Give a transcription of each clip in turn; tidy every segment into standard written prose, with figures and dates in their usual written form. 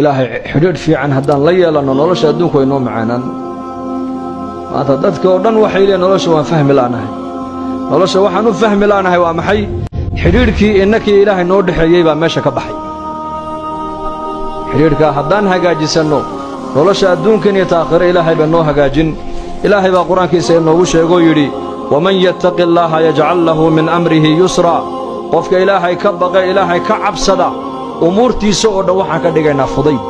ilaahay xidhiidh fiican haddaan la yeelano nolosha adduunku way noo macaanaan maanta dadka oo dhan waxay leeyihiin nolosha waan fahmi laanahay nolosha waxaan u fahmi laanahay waa maxay xidhiidhkii innakii ilaahay noo dhexeeyey baa meesha ka baxay xidhiidhkaa haddaan hagaajisanno nolosha adduunkan iyo taakhire ilaahay baa noo hagaajin ilaahay baa qur-aankiisa inoogu sheegoo yidhi waman yattaqi allaaha yajcal lahu min amrihi yusra qofka ilaahay ka baqa ilaahay ka cabsada umuurtiisa oo dhan waxaan ka dhigaynaa fudayd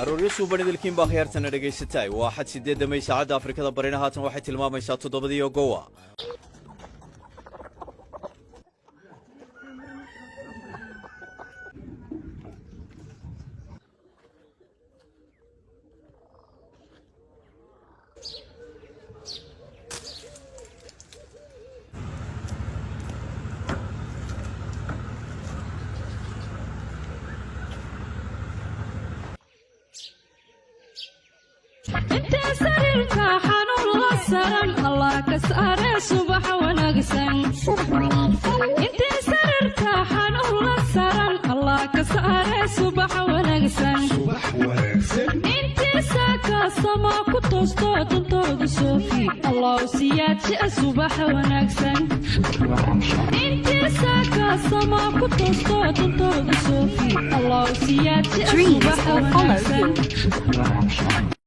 arooryo banidilkiin baa khiyaartana dhegaysatay waa xad 8 May saacadda Afrikada Barina haatan waxay tilmaamaysaa 7 gowa انت سريرك حنون لسرن الله كساره صبح ونغسن انت سريرك حنون لسرن الله كساره صبح ونغسن انت ساكا سما كتوستو تنتوغ صوفي الله سياد شيء صبح ونغسن انت ساكا سما كتوستو تنتوغ صوفي الله سياد شيء صبح ونغسن